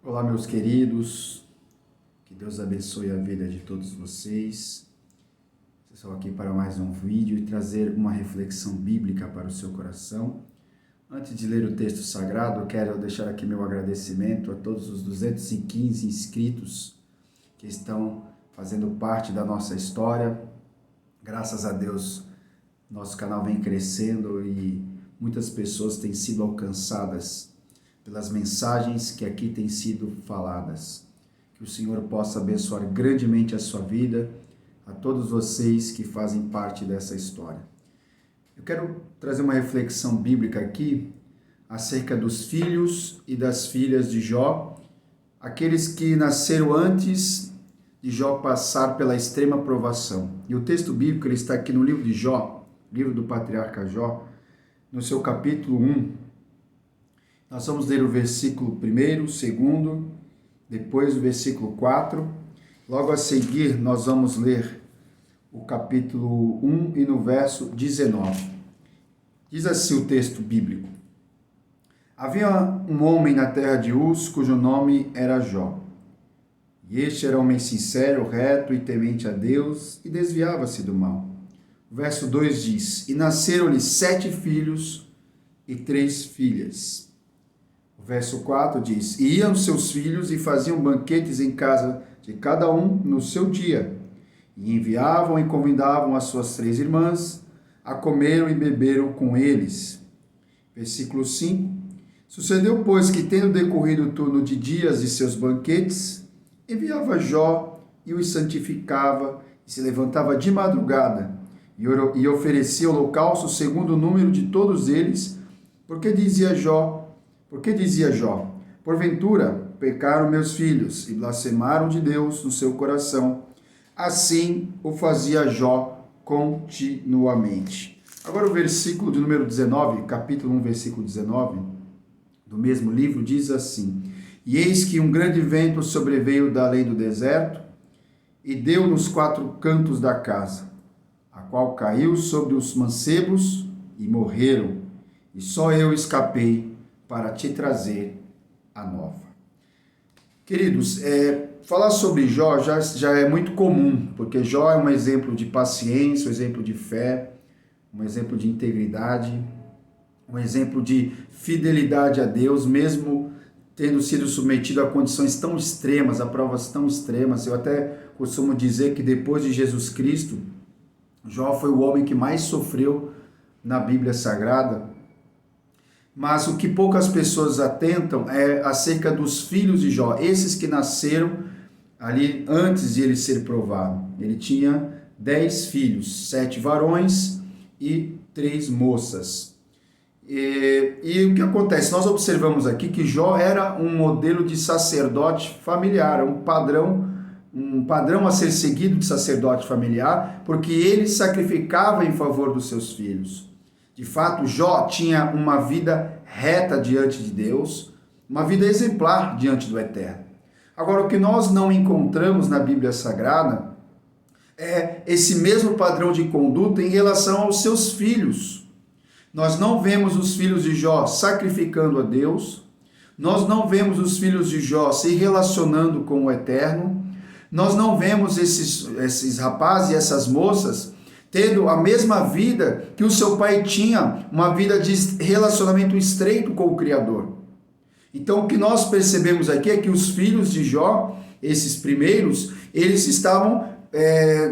Olá, meus queridos, que Deus abençoe a vida de todos vocês. Estou aqui para mais um vídeo e trazer uma reflexão bíblica para o seu coração. Antes de ler o texto sagrado, eu quero deixar aqui meu agradecimento a todos os 215 inscritos que estão fazendo parte da nossa história. Graças a Deus, nosso canal vem crescendo e muitas pessoas têm sido alcançadas pelas mensagens que aqui têm sido faladas. Que o Senhor possa abençoar grandemente a sua vida, a todos vocês que fazem parte dessa história. Eu quero trazer uma reflexão bíblica aqui acerca dos filhos e das filhas de Jó, aqueles que nasceram antes de Jó passar pela extrema provação. E o texto bíblico ele está aqui no livro de Jó, livro do patriarca Jó, no seu capítulo 1. Nós vamos ler o versículo 1, 2, depois o versículo 4. Logo a seguir, nós vamos ler o capítulo 1 e no verso 19. Diz assim o texto bíblico. Havia um homem na terra de Uz, cujo nome era Jó. E este era homem sincero, reto e temente a Deus, e desviava-se do mal. O verso 2 diz, e nasceram-lhe 7 filhos e 3 filhas. O verso 4 diz, e iam seus filhos e faziam banquetes em casa de cada um no seu dia, e enviavam e convidavam as suas 3 irmãs, a comeram e beberam com eles. Versículo 5, sucedeu, pois, que tendo decorrido o turno de dias de seus banquetes, enviava Jó e os santificava, e se levantava de madrugada, e oferecia holocausto segundo o número de todos eles, porque dizia Jó, porventura pecaram meus filhos e blasfemaram de Deus no seu coração. Assim o fazia Jó continuamente. Agora o versículo de número 19, capítulo 1, versículo 19, do mesmo livro, diz assim, e eis que um grande vento sobreveio da além do deserto e deu nos 4 cantos da casa, a qual caiu sobre os mancebos e morreram, e só eu escapei para te trazer a nova. Queridos, falar sobre Jó já é muito comum, porque Jó é um exemplo de paciência, um exemplo de fé, um exemplo de integridade, um exemplo de fidelidade a Deus, mesmo tendo sido submetido a condições tão extremas, a provas tão extremas. Eu até costumo dizer que depois de Jesus Cristo, Jó foi o homem que mais sofreu na Bíblia Sagrada. Mas o que poucas pessoas atentam é acerca dos filhos de Jó, esses que nasceram ali antes de ele ser provado. Ele tinha 10 filhos, 7 varões e 3 moças. E o que acontece? Nós observamos aqui que Jó era um modelo de sacerdote familiar, um padrão a ser seguido de sacerdote familiar, porque ele sacrificava em favor dos seus filhos. De fato, Jó tinha uma vida reta diante de Deus, uma vida exemplar diante do Eterno. Agora, o que nós não encontramos na Bíblia Sagrada é esse mesmo padrão de conduta em relação aos seus filhos. Nós não vemos os filhos de Jó sacrificando a Deus, nós não vemos os filhos de Jó se relacionando com o Eterno, nós não vemos esses rapazes e essas moças tendo a mesma vida que o seu pai tinha, uma vida de relacionamento estreito com o Criador. Então, o que nós percebemos aqui é que os filhos de Jó, esses primeiros, eles estavam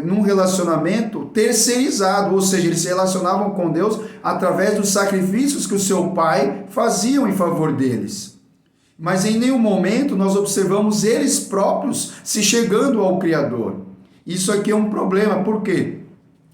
num relacionamento terceirizado, ou seja, eles se relacionavam com Deus através dos sacrifícios que o seu pai faziam em favor deles. Mas em nenhum momento nós observamos eles próprios se chegando ao Criador. Isso aqui é um problema, por quê?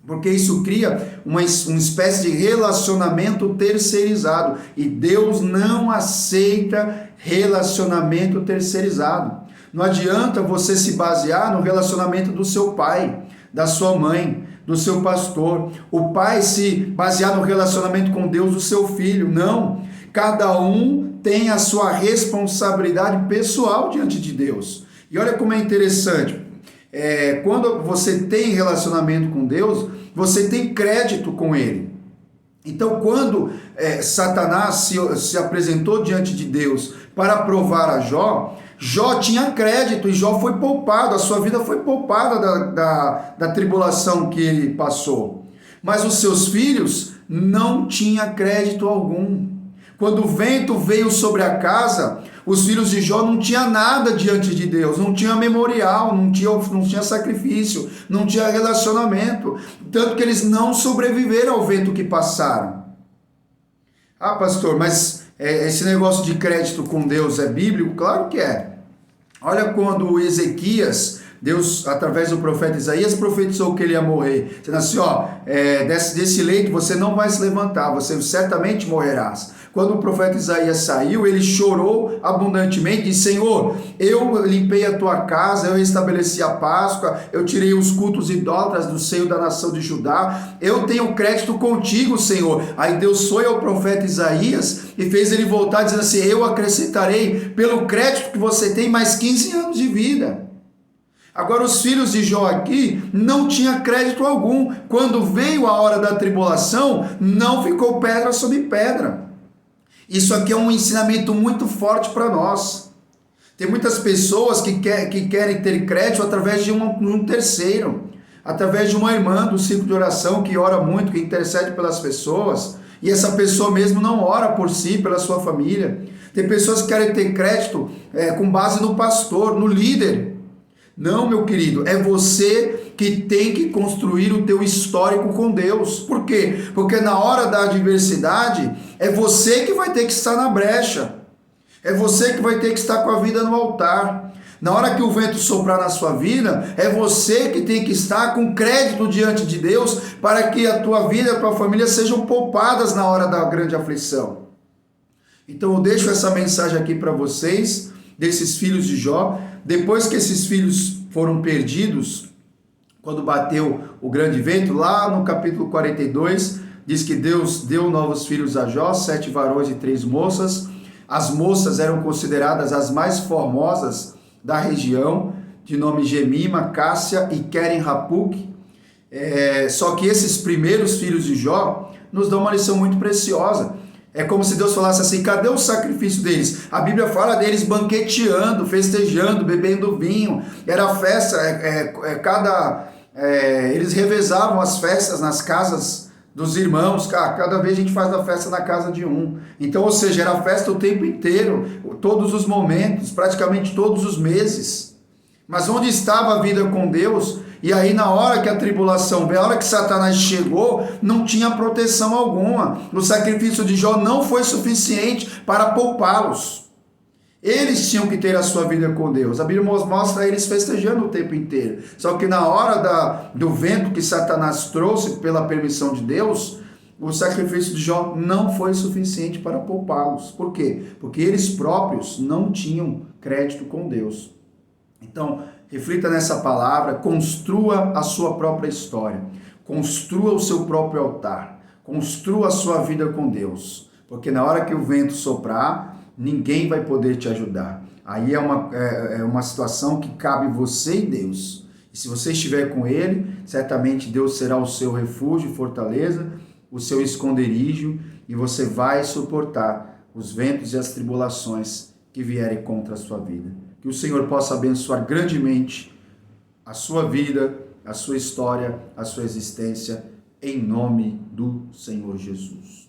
Porque isso cria uma espécie de relacionamento terceirizado. E Deus não aceita relacionamento terceirizado. Não adianta você se basear no relacionamento do seu pai, da sua mãe, do seu pastor. O pai se basear no relacionamento com Deus do seu filho. Não. Cada um tem a sua responsabilidade pessoal diante de Deus. E olha como é interessante. Quando você tem relacionamento com Deus, você tem crédito com Ele. Então, quando Satanás se apresentou diante de Deus para provar a Jó, Jó tinha crédito e Jó foi poupado, a sua vida foi poupada da tribulação que ele passou. Mas os seus filhos não tinham crédito algum. Quando o vento veio sobre a casa, os filhos de Jó não tinham nada diante de Deus, não tinha memorial, não tinha sacrifício, não tinha relacionamento, tanto que eles não sobreviveram ao vento que passaram. Ah, pastor, mas esse negócio de crédito com Deus é bíblico? Claro que é. Olha quando Ezequias, Deus, através do profeta Isaías, profetizou que ele ia morrer. Dizendo assim, desse leito você não vai se levantar, você certamente morrerás. Quando o profeta Isaías saiu, ele chorou abundantemente e disse, Senhor, eu limpei a tua casa, eu restabeleci a Páscoa, eu tirei os cultos idólatras do seio da nação de Judá, eu tenho crédito contigo, Senhor. Aí Deus foi ao profeta Isaías e fez ele voltar dizendo assim, eu acrescentarei pelo crédito que você tem mais 15 anos de vida. Agora os filhos de Jó aqui não tinham crédito algum. Quando veio a hora da tribulação, não ficou pedra sobre pedra. Isso aqui é um ensinamento muito forte para nós. Tem muitas pessoas que querem ter crédito através de um terceiro, através de uma irmã do círculo de oração que ora muito, que intercede pelas pessoas, e essa pessoa mesmo não ora por si, pela sua família. Tem pessoas que querem ter crédito com base no pastor, no líder. Não, meu querido, é você que tem que construir o teu histórico com Deus. Por quê? Porque na hora da adversidade, é você que vai ter que estar na brecha. É você que vai ter que estar com a vida no altar. Na hora que o vento soprar na sua vida, é você que tem que estar com crédito diante de Deus para que a tua vida e a tua família sejam poupadas na hora da grande aflição. Então eu deixo essa mensagem aqui para vocês, desses filhos de Jó. Depois que esses filhos foram perdidos, quando bateu o grande vento, lá no capítulo 42, diz que Deus deu novos filhos a Jó, 7 varões e 3 moças. As moças eram consideradas as mais formosas da região, de nome Gemima, Cássia e Queren-Hapuk. Só que esses primeiros filhos de Jó nos dão uma lição muito preciosa. É como se Deus falasse assim, cadê o sacrifício deles? A Bíblia fala deles banqueteando, festejando, bebendo vinho. Era festa, eles revezavam as festas nas casas dos irmãos. Cada vez a gente faz a festa na casa de um. Então, ou seja, era festa o tempo inteiro, todos os momentos, praticamente todos os meses. Mas onde estava a vida com Deus? E aí na hora que a tribulação veio, a hora que Satanás chegou, não tinha proteção alguma. O sacrifício de Jó não foi suficiente para poupá-los. Eles tinham que ter a sua vida com Deus. A Bíblia mostra eles festejando o tempo inteiro. Só que na hora do vento que Satanás trouxe pela permissão de Deus, o sacrifício de Jó não foi suficiente para poupá-los. Por quê? Porque eles próprios não tinham crédito com Deus. Então, reflita nessa palavra, construa a sua própria história, construa o seu próprio altar, construa a sua vida com Deus, porque na hora que o vento soprar, ninguém vai poder te ajudar. Aí é uma situação que cabe você e Deus. E se você estiver com Ele, certamente Deus será o seu refúgio e fortaleza, o seu esconderijo, e você vai suportar os ventos e as tribulações que vierem contra a sua vida. Que o Senhor possa abençoar grandemente a sua vida, a sua história, a sua existência, em nome do Senhor Jesus.